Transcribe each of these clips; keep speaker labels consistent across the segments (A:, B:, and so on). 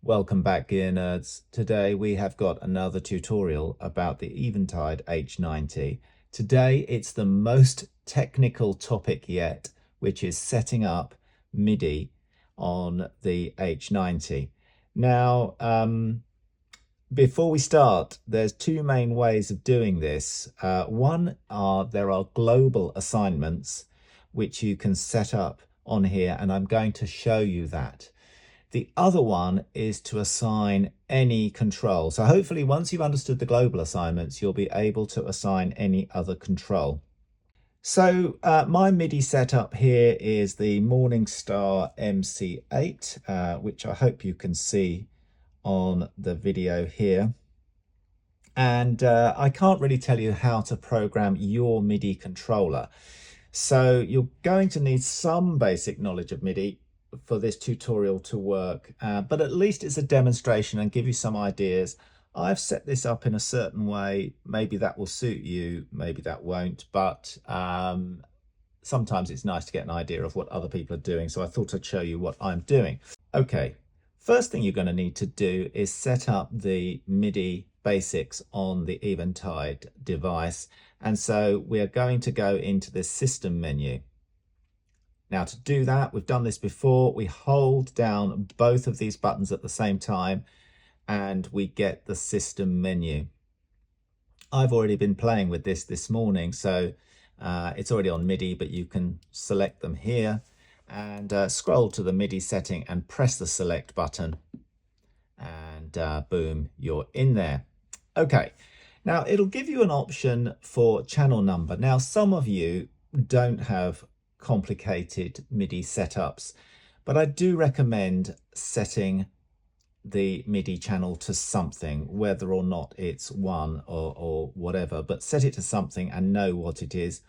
A: Welcome back, gear nerds. Today we have got another tutorial about the Eventide H90. Today it's the most technical topic yet, which is setting up MIDI on the H90. Now, before we start, there's two main ways of doing this. There are global assignments which you can set up on here, and I'm going to show you that. The other one is to assign any control. So hopefully once you've understood the global assignments, you'll be able to assign any other control. So my MIDI setup here is the Morningstar MC8, which I hope you can see on the video here. And I can't really tell you how to program your MIDI controller. So you're going to need some basic knowledge of MIDI for this tutorial to work, but at least it's a demonstration and give you some ideas. I've set this up in a certain way. Maybe that will suit you, maybe that won't, but sometimes it's nice to get an idea of what other people are doing, so I thought I'd show you what I'm doing. Okay, first thing you're going to need to do is set up the Midi Basics on the Eventide device, and so we're going to go into the system menu. Now to do that, we've done this before, we hold down both of these buttons at the same time and we get the system menu. I've already been playing with this morning, so it's already on MIDI, but you can select them here and scroll to the MIDI setting and press the select button and boom, you're in there. Okay, now it'll give you an option for channel number. Now some of you don't have complicated MIDI setups, but I do recommend setting the MIDI channel to something, whether or not it's one or whatever, but set it to something and know what it is.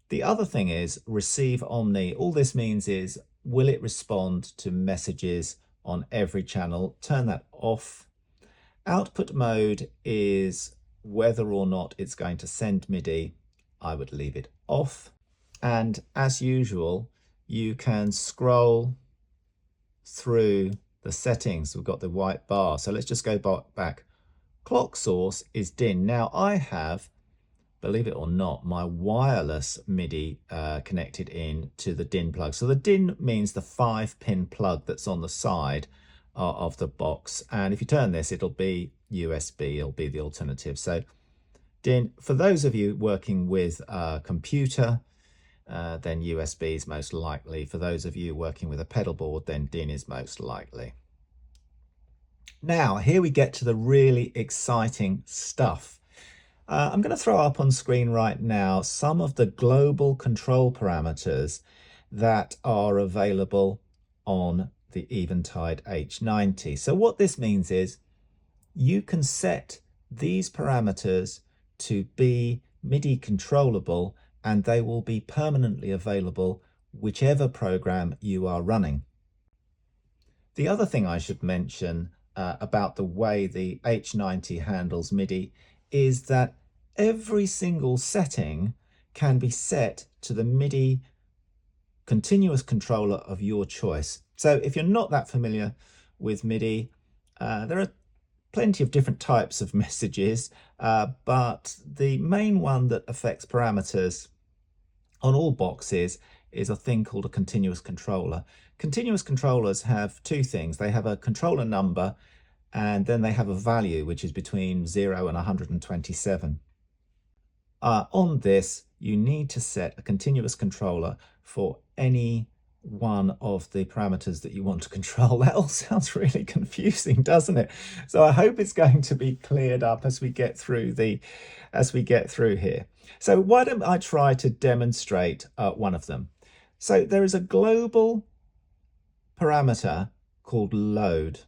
A: The other thing is receive omni. All this means is, will it respond to messages on every channel? Turn that off. Output mode is whether or not it's going to send MIDI. I would leave it off. And as usual, you can scroll through the settings. We've got the white bar. So let's just go back. Clock source is DIN. Now I have, believe it or not, my wireless MIDI connected in to the DIN plug. So the DIN means the 5-pin plug that's on the side of the box. And if you turn this, it'll be USB, it'll be the alternative. So DIN, for those of you working with a computer, then USB is most likely. For those of you working with a pedal board, then DIN is most likely. Now, here we get to the really exciting stuff. I'm going to throw up on screen right now some of the global control parameters that are available on the Eventide H90. So what this means is you can set these parameters to be MIDI controllable, and they will be permanently available whichever program you are running. The other thing I should mention about the way the H90 handles MIDI is that every single setting can be set to the MIDI continuous controller of your choice. So if you're not that familiar with MIDI, there are plenty of different types of messages, but the main one that affects parameters on all boxes is a thing called a continuous controller. Continuous controllers have two things. They have a controller number, and then they have a value which is between 0 and 127. On this, you need to set a continuous controller for any one of the parameters that you want to control. That all sounds really confusing, doesn't it? So I hope it's going to be cleared up as we get through here. So why don't I try to demonstrate one of them? So there is a global parameter called load,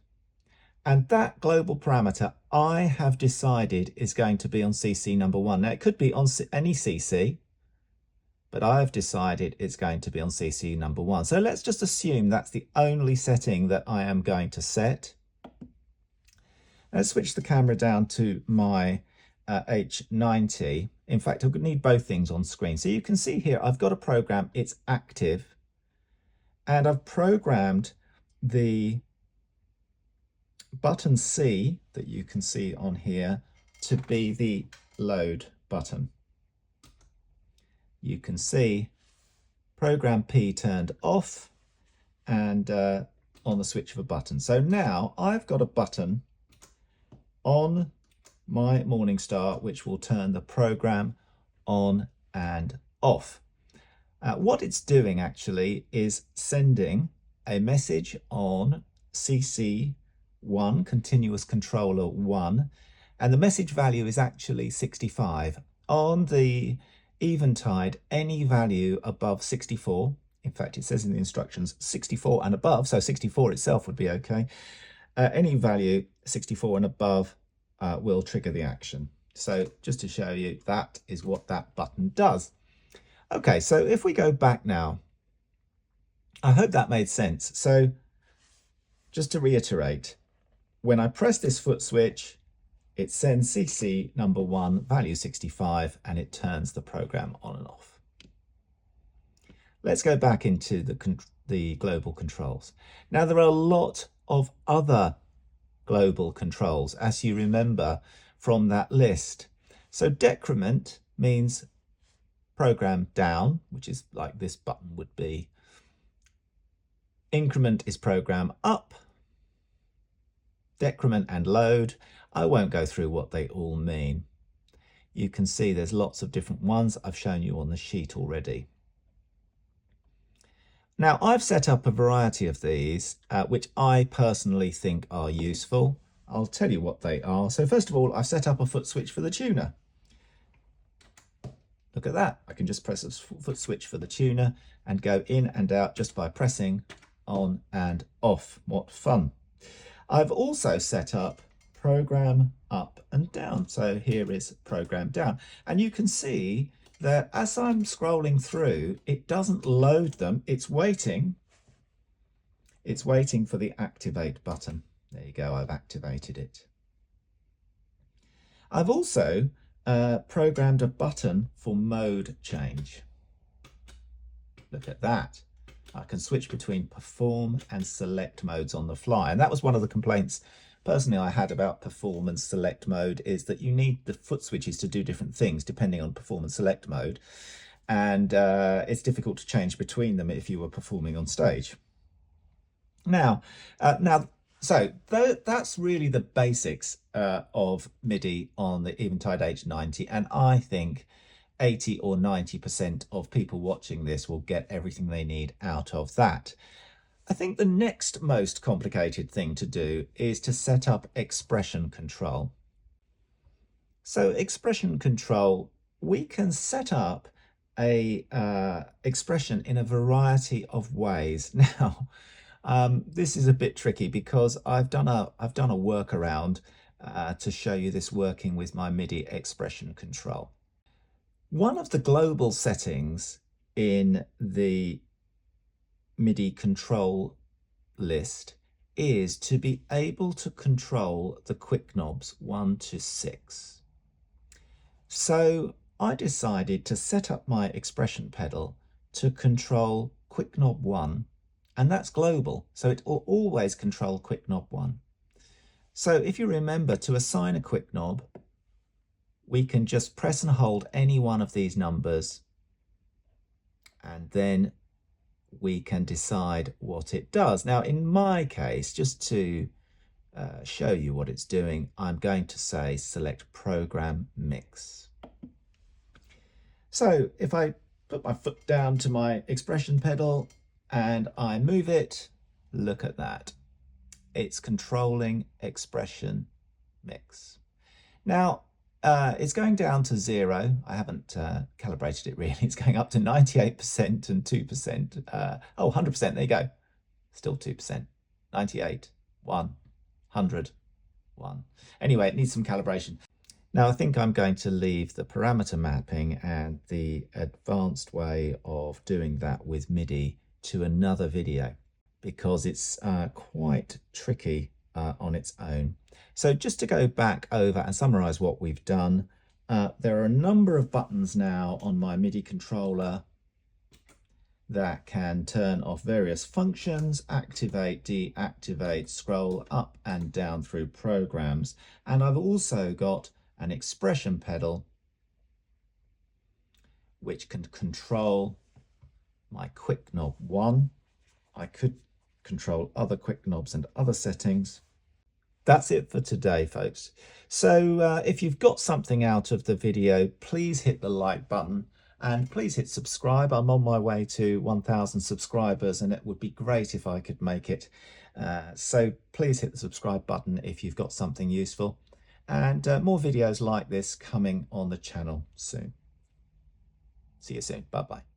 A: and that global parameter I have decided is going to be on CC number 1. Now it could be on any CC, but I've decided it's going to be on CC number 1. So let's just assume that's the only setting that I am going to set. Let's switch the camera down to my H90. In fact, I'll need both things on screen. So you can see here, I've got a program, it's active, and I've programmed the button C that you can see on here to be the load button. You can see program P turned off and on the switch of a button. So now I've got a button on my Morningstar which will turn the program on and off. What it's doing actually is sending a message on CC1, continuous controller 1, and the message value is actually 65. On the Eventide, any value above 64, in fact it says in the instructions 64 and above, so 64 itself would be okay. Any value 64 and above will trigger the action. So just to show you, that is what that button does. Okay, so if we go back now, I hope that made sense. So just to reiterate, when I press this foot switch, it sends CC number 1, value 65, and it turns the program on and off. Let's go back into the global controls. Now, there are a lot of other global controls, as you remember from that list. So decrement means program down, which is like this button would be. Increment is program up. Decrement and load, I won't go through what they all mean. You can see there's lots of different ones I've shown you on the sheet already. Now, I've set up a variety of these, which I personally think are useful. I'll tell you what they are. So first of all, I've set up a foot switch for the tuner. Look at that. I can just press a foot switch for the tuner and go in and out just by pressing on and off. What fun. I've also set up program up and down. So here is program down. And you can see that as I'm scrolling through, it doesn't load them. It's waiting. It's waiting for the activate button. There you go. I've activated it. I've also programmed a button for mode change. Look at that. I can switch between perform and select modes on the fly. And that was one of the complaints personally I had about perform and select mode, is that you need the foot switches to do different things depending on perform and select mode. And it's difficult to change between them if you were performing on stage. So that's really the basics of MIDI on the Eventide H90, and I think 80 or 90% of people watching this will get everything they need out of that. I think the next most complicated thing to do is to set up expression control. So expression control, we can set up a expression in a variety of ways. Now, this is a bit tricky because I've done a workaround to show you this working with my MIDI expression control. One of the global settings in the MIDI control list is to be able to control the quick knobs 1 to 6. So I decided to set up my expression pedal to control quick knob 1, and that's global, so it will always control quick knob 1. So if you remember, to assign a quick knob, we can just press and hold any one of these numbers, and then we can decide what it does. Now, in my case, just to show you what it's doing, I'm going to say select program mix. So if I put my foot down to my expression pedal and I move it, look at that. It's controlling expression mix. Now, it's going down to 0. I haven't calibrated it really. It's going up to 98% and 2%. 100%, there you go. Still 2%. 98, 1, 100, 1. Anyway, it needs some calibration. Now, I think I'm going to leave the parameter mapping and the advanced way of doing that with MIDI to another video, because it's quite tricky on its own. So just to go back over and summarize what we've done, there are a number of buttons now on my MIDI controller that can turn off various functions, activate, deactivate, scroll up and down through programs. And I've also got an expression pedal which can control my quick knob 1. I could control other quick knobs and other settings. That's it for today, folks. So if you've got something out of the video, please hit the like button and please hit subscribe. I'm on my way to 1,000 subscribers and it would be great if I could make it. So please hit the subscribe button if you've got something useful, and more videos like this coming on the channel soon. See you soon. Bye-bye.